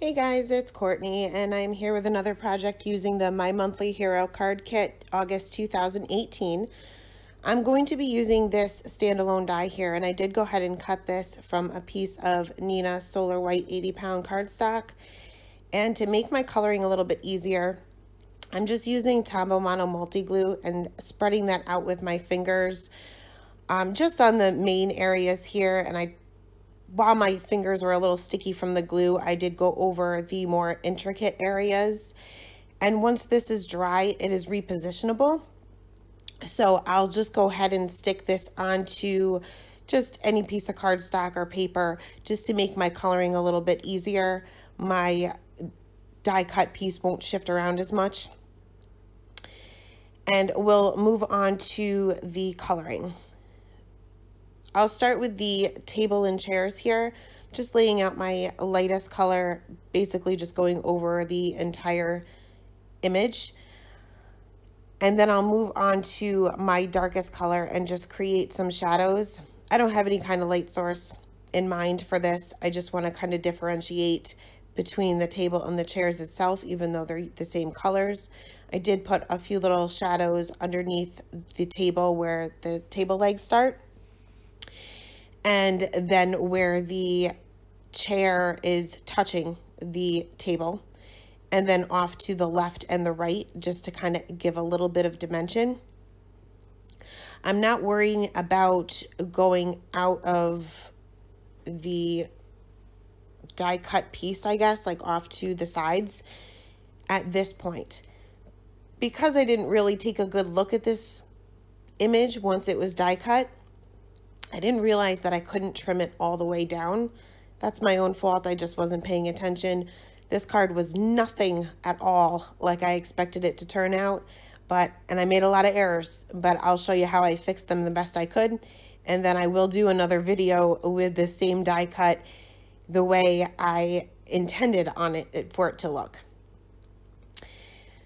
Hey guys, it's Courtney, and I'm here with another project using the My Monthly Hero card kit, August 2018. I'm going to be using this standalone die here, and I did go ahead and cut this from a piece of Nina Solar White 80-pound cardstock. And to make my coloring a little bit easier, I'm just using Tombow Mono Multi-Glue and spreading that out with my fingers just on the main areas here, and while my fingers were a little sticky from the glue, I did go over the more intricate areas. And once this is dry, it is repositionable. So I'll just go ahead and stick this onto just any piece of cardstock or paper just to make my coloring a little bit easier. My die cut piece won't shift around as much. And we'll move on to the coloring. I'll start with the table and chairs here, just laying out my lightest color, basically just going over the entire image. And then I'll move on to my darkest color and just create some shadows. I don't have any kind of light source in mind for this. I just want to kind of differentiate between the table and the chairs itself, even though they're the same colors. I did put a few little shadows underneath the table where the table legs start, and then where the chair is touching the table, and then off to the left and the right, just to kind of give a little bit of dimension. I'm not worrying about going out of the die cut piece, I guess, like off to the sides at this point, because I didn't really take a good look at this image once it was die cut. I didn't realize that I couldn't trim it all the way down. That's my own fault. I just wasn't paying attention. This card was nothing at all like I expected it to turn out, and I made a lot of errors, but I'll show you how I fixed them the best I could. And then I will do another video with the same die cut the way I intended on it for it to look.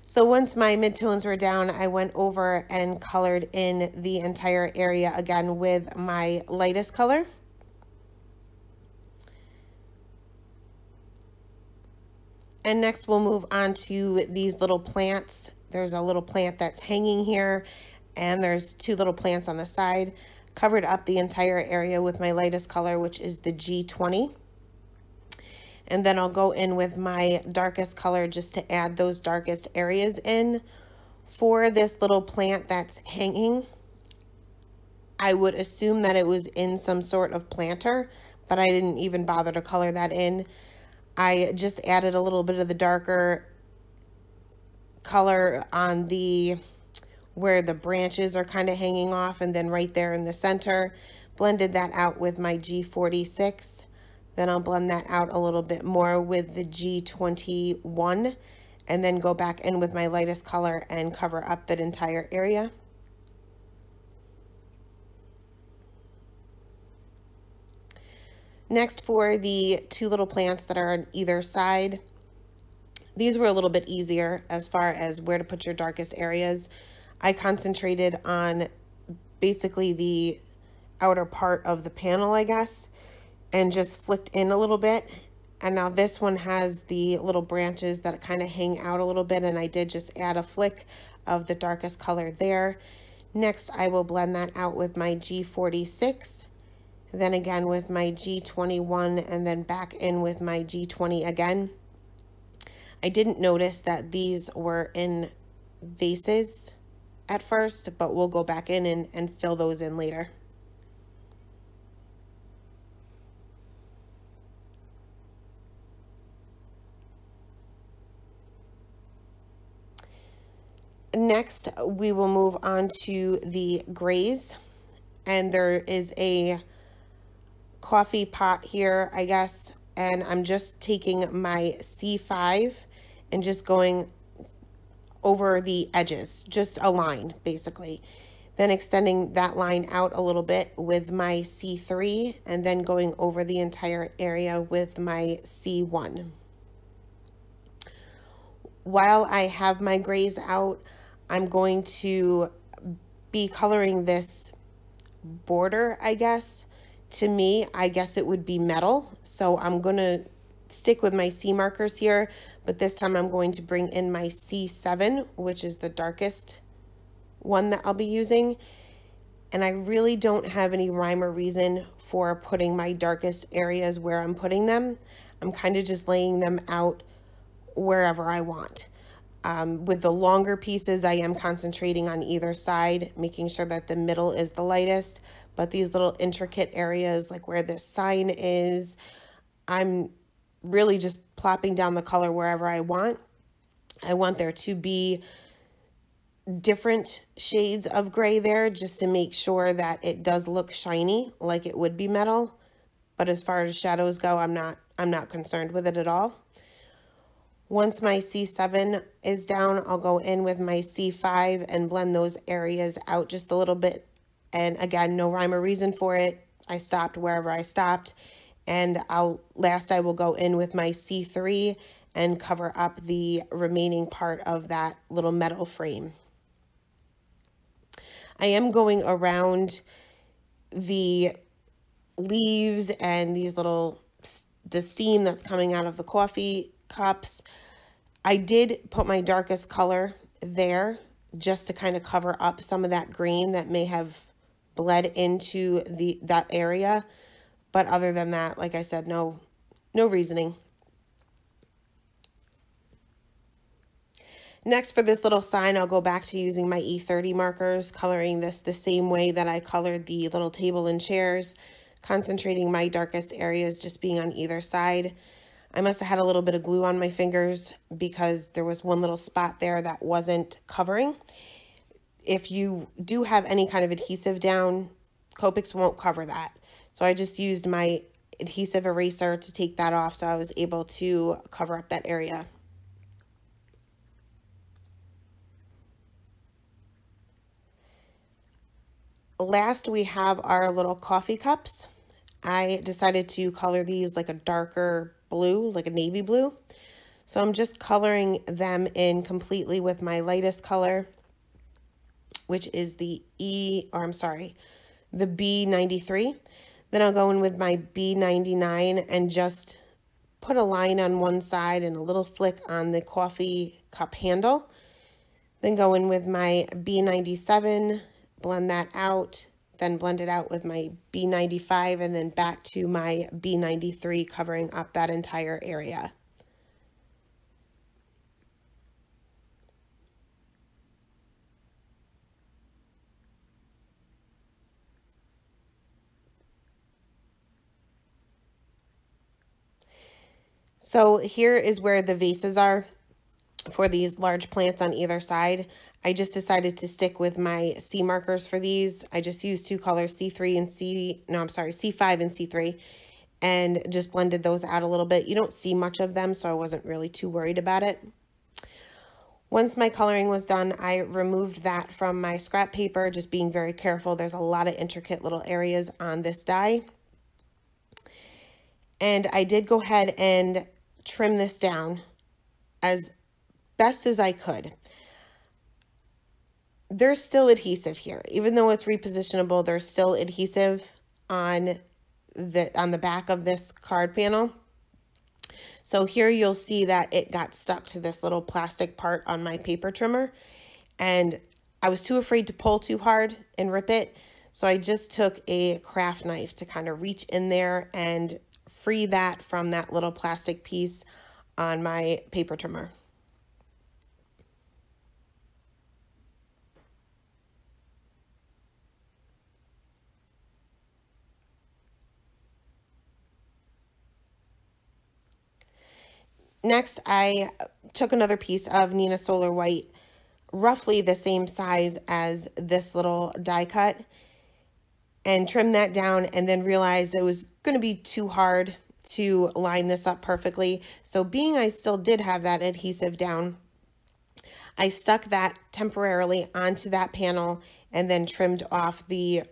So once my midtones were down, I went over and colored in the entire area again with my lightest color. And next we'll move on to these little plants. There's a little plant that's hanging here, and there's two little plants on the side. Covered up the entire area with my lightest color, which is the G20. And then I'll go in with my darkest color just to add those darkest areas in. For this little plant that's hanging, I would assume that it was in some sort of planter, but I didn't even bother to color that in. I just added a little bit of the darker color on where the branches are kind of hanging off, and then right there in the center. Blended that out with my G46. Then I'll blend that out a little bit more with the G21, and then go back in with my lightest color and cover up that entire area. Next, for the two little plants that are on either side, these were a little bit easier as far as where to put your darkest areas. I concentrated on basically the outer part of the panel, I guess, and just flicked in a little bit. And now this one has the little branches that kind of hang out a little bit, and I did just add a flick of the darkest color there. Next, I will blend that out with my G46, then again with my G21, and then back in with my G20 again. I didn't notice that these were in vases at first, but we'll go back in and fill those in later. Next, we will move on to the grays, and there is a coffee pot here, I guess, and I'm just taking my C5 and just going over the edges, just a line basically, then extending that line out a little bit with my C3, and then going over the entire area with my C1. While I have my grays out, I'm going to be coloring this border, I guess. To me, I guess it would be metal. So I'm going to stick with my C markers here, but this time I'm going to bring in my C7, which is the darkest one that I'll be using. And I really don't have any rhyme or reason for putting my darkest areas where I'm putting them. I'm kind of just laying them out wherever I want. With the longer pieces, I am concentrating on either side, making sure that the middle is the lightest. But these little intricate areas, like where this sign is, I'm really just plopping down the color wherever I want. I want there to be different shades of gray there just to make sure that it does look shiny like it would be metal. But as far as shadows go, I'm not concerned with it at all. Once my C7 is down, I'll go in with my C5 and blend those areas out just a little bit. And again, no rhyme or reason for it. I stopped wherever I stopped. And last I will go in with my C3 and cover up the remaining part of that little metal frame. I am going around the leaves and the steam that's coming out of the coffee cups. I did put my darkest color there just to kind of cover up some of that green that may have bled into that area. But other than that, like I said, no reasoning. Next, for this little sign, I'll go back to using my E30 markers, coloring this the same way that I colored the little table and chairs, concentrating my darkest areas just being on either side. I must have had a little bit of glue on my fingers because there was one little spot there that wasn't covering. If you do have any kind of adhesive down, Copics won't cover that. So I just used my adhesive eraser to take that off so I was able to cover up that area. Last, we have our little coffee cups. I decided to color these like a darker blue, like a navy blue. So I'm just coloring them in completely with my lightest color, which is the B93. Then I'll go in with my B99 and just put a line on one side and a little flick on the coffee cup handle. Then go in with my B97, blend that out, then blend it out with my B95, and then back to my B93, covering up that entire area. So here is where the vases are for these large plants on either side. I just decided to stick with my C markers for these. I just used two colors, C5 and C3, and just blended those out a little bit. You don't see much of them, so I wasn't really too worried about it. Once my coloring was done, I removed that from my scrap paper, just being very careful. There's a lot of intricate little areas on this die. And I did go ahead and trim this down as best as I could. There's still adhesive here. Even though it's repositionable, there's still adhesive on the back of this card panel. So here you'll see that it got stuck to this little plastic part on my paper trimmer, and I was too afraid to pull too hard and rip it. So I just took a craft knife to kind of reach in there and free that from that little plastic piece on my paper trimmer. Next, I took another piece of Nina Solar White, roughly the same size as this little die cut, and trimmed that down, and then realized it was going to be too hard to line this up perfectly. So being I still did have that adhesive down, I stuck that temporarily onto that panel and then trimmed off the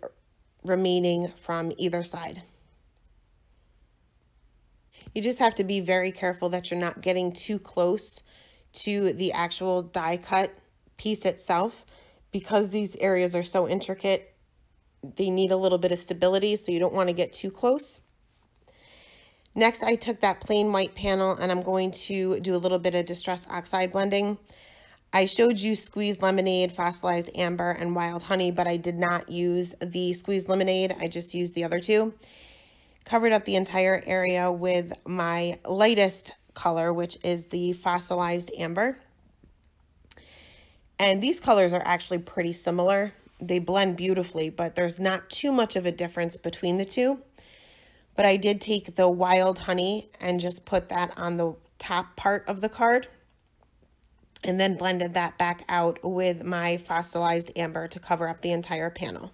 remaining from either side. You just have to be very careful that you're not getting too close to the actual die cut piece itself, because these areas are so intricate. They need a little bit of stability, so you don't want to get too close. Next, I took that plain white panel and I'm going to do a little bit of Distress Oxide blending. I showed you squeezed lemonade, fossilized amber, and wild honey, but I did not use the squeezed lemonade. I just used the other two. Covered up the entire area with my lightest color, which is the fossilized amber. And these colors are actually pretty similar. They blend beautifully, but there's not too much of a difference between the two. But I did take the wild honey and just put that on the top part of the card, and then blended that back out with my fossilized amber to cover up the entire panel.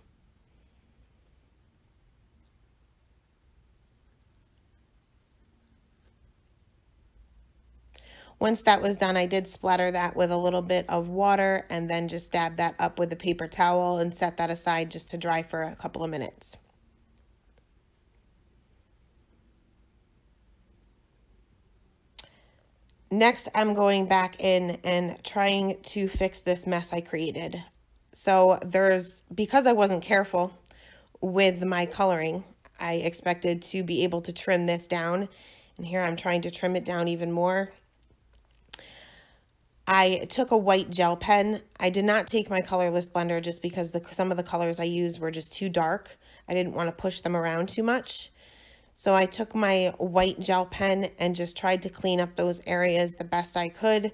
Once that was done, I did splatter that with a little bit of water and then just dab that up with a paper towel and set that aside just to dry for a couple of minutes. Next, I'm going back in and trying to fix this mess I created. So because I wasn't careful with my coloring, I expected to be able to trim this down. And here I'm trying to trim it down even more. I took a white gel pen. I did not take my colorless blender just because some of the colors I used were just too dark. I didn't want to push them around too much. So I took my white gel pen and just tried to clean up those areas the best I could,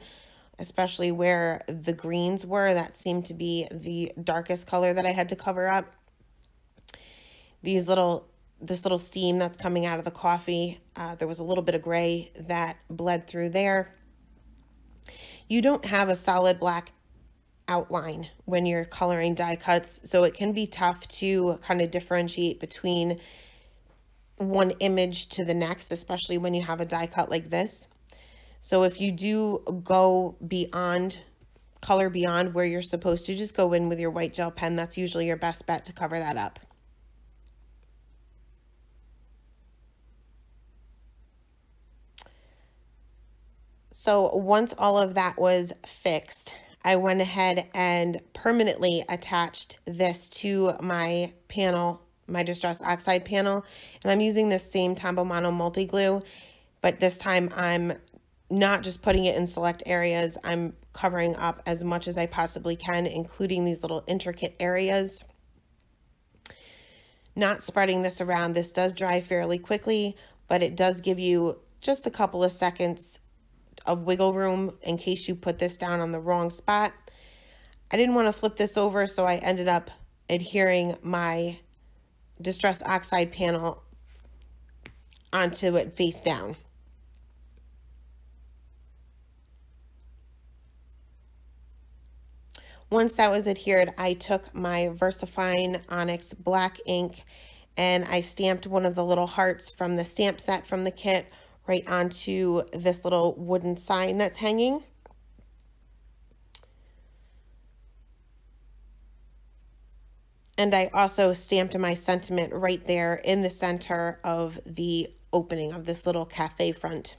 especially where the greens were. That seemed to be the darkest color that I had to cover up. This little steam that's coming out of the coffee, there was a little bit of gray that bled through there. You don't have a solid black outline when you're coloring die cuts, so it can be tough to kind of differentiate between one image to the next, especially when you have a die cut like this. So if you do go beyond, color beyond where you're supposed to, just go in with your white gel pen. That's usually your best bet to cover that up. So once all of that was fixed, I went ahead and permanently attached this to my panel, my Distress Oxide panel, and I'm using this same Tombow Mono multi-glue, but this time I'm not just putting it in select areas, I'm covering up as much as I possibly can, including these little intricate areas. Not spreading this around. This does dry fairly quickly, but it does give you just a couple of seconds of wiggle room in case you put this down on the wrong spot. I didn't want to flip this over, so I ended up adhering my Distress Oxide panel onto it face down. Once that was adhered, I took my VersaFine Onyx black ink and I stamped one of the little hearts from the stamp set from the kit right onto this little wooden sign that's hanging. And I also stamped my sentiment right there in the center of the opening of this little cafe front.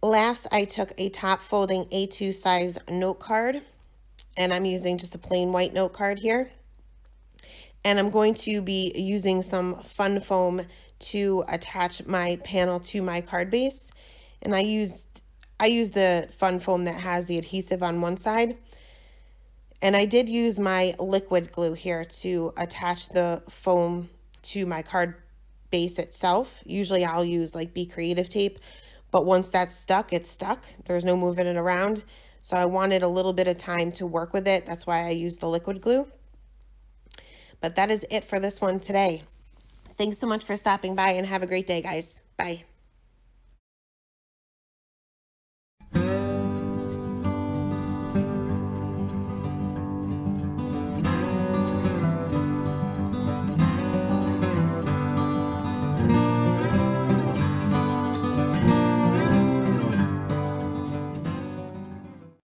Last, I took a top folding A2 size note card, and I'm using just a plain white note card here. And I'm going to be using some fun foam to attach my panel to my card base. And I used the fun foam that has the adhesive on one side. And I did use my liquid glue here to attach the foam to my card base itself. Usually I'll use like Be Creative tape, but once that's stuck, it's stuck. There's no moving it around. So I wanted a little bit of time to work with it. That's why I used the liquid glue. But that is it for this one today. Thanks so much for stopping by and have a great day, guys. Bye.